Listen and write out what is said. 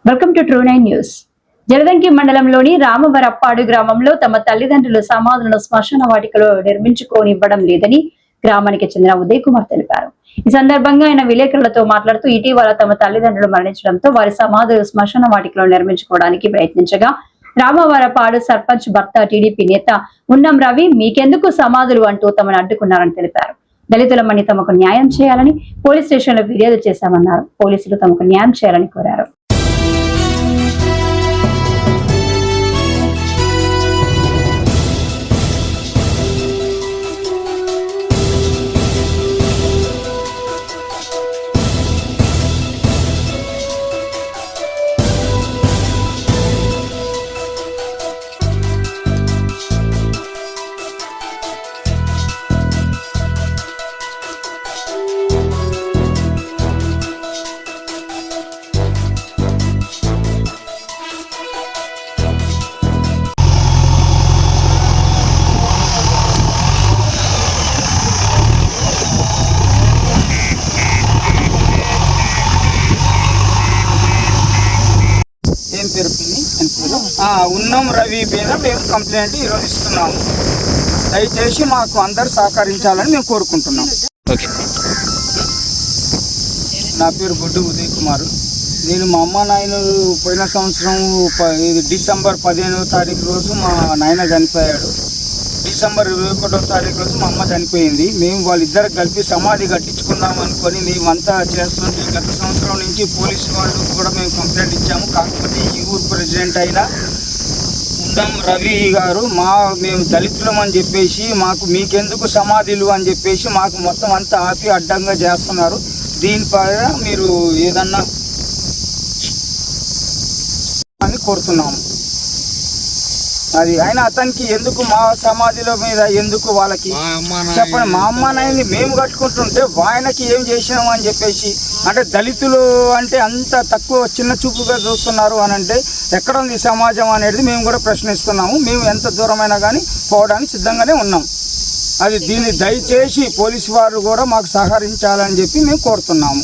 Welcome to true 9 news. Jaladanki మండలంలోని రామవరప్పాడు గ్రామంలో తమ తల్లిదండ్రుల సమాధులను శ్మశాన వాటికలో నిర్మించుకోనివ్వడం లేదని గ్రామానికి చెందిన ఉదయ్ కుమార్ తెలిపారు. ఈ సందర్భంగా ఆయన విలేకరులతో మాట్లాడుతూ ఇటీవల తమ తల్లిదండ్రులు మరణించడంతో వారి సమాధులు శ్మశాన వాటికలో నిర్మించుకోవడానికి ప్రయత్నించగా రామవరపాడు సర్పంచ్ భర్త టీడీపీ నేత ఉన్నం రవి మీకెందుకు సమాధులు అంటూ తమను అడ్డుకున్నారని తెలిపారు. దళితులమని తమకు న్యాయం చేయాలని పోలీస్ స్టేషన్లో ఫిర్యాదు చేశామన్నారు. పోలీసులు తమకు న్యాయం చేయాలని కోరారు. ఏం పేరు ఉన్నం రవి మీద మేము కంప్లైంట్ ఈరోజు ఇస్తున్నాము. దయచేసి మాకు అందరు సహకరించాలని మేము కోరుకుంటున్నాం. నా పేరు బొడ్డు ఉదయ్ కుమార్. నేను మా అమ్మ నాయనలు పోయిన సంవత్సరం డిసెంబర్ 15వ తారీఖు రోజు మా నాయన చనిపోయాడు. డిసెంబర్ 21వ తారీఖు రోజు మా అమ్మ చనిపోయింది. మేము వాళ్ళిద్దరు కలిపి సమాధి కట్టించుకుందాం అనుకొని మేమంతా చేస్తుంటే గత సంవత్సరం నుంచి పోలీసు వాళ్ళు కూడా మేము కంప్లైంట్ ఇచ్చాము. కాకపోతే ఈ ఊరు ప్రెసిడెంట్ అయిన ఉన్నం రవి గారు మేము దళితులం అని చెప్పేసి మాకు మీకెందుకు సమాధులు అని చెప్పేసి మాకు మొత్తం అంతా ఆపి అడ్డంగా చేస్తున్నారు. దీనిపైన మీరు ఏదన్నా అని కోరుతున్నాము. అది అయినా అతనికి ఎందుకు మా సమాధిలో మీద ఎందుకు వాళ్ళకి చెప్పండి. మా అమ్మ నాయన్ని మేము కట్టుకుంటుంటే ఆయనకి ఏం చేసినాము అని చెప్పేసి అంటే దళితులు అంటే అంత తక్కువ చిన్న చూపుగా చూస్తున్నారు అని అంటే ఎక్కడ ఉంది సమాజం అనేది మేము కూడా ప్రశ్నిస్తున్నాము. మేము ఎంత దూరమైనా కానీ పోవడానికి సిద్ధంగానే ఉన్నాం. అది దీన్ని దయచేసి పోలీసు వారు కూడా మాకు సహకరించాలని చెప్పి మేము కోరుతున్నాము.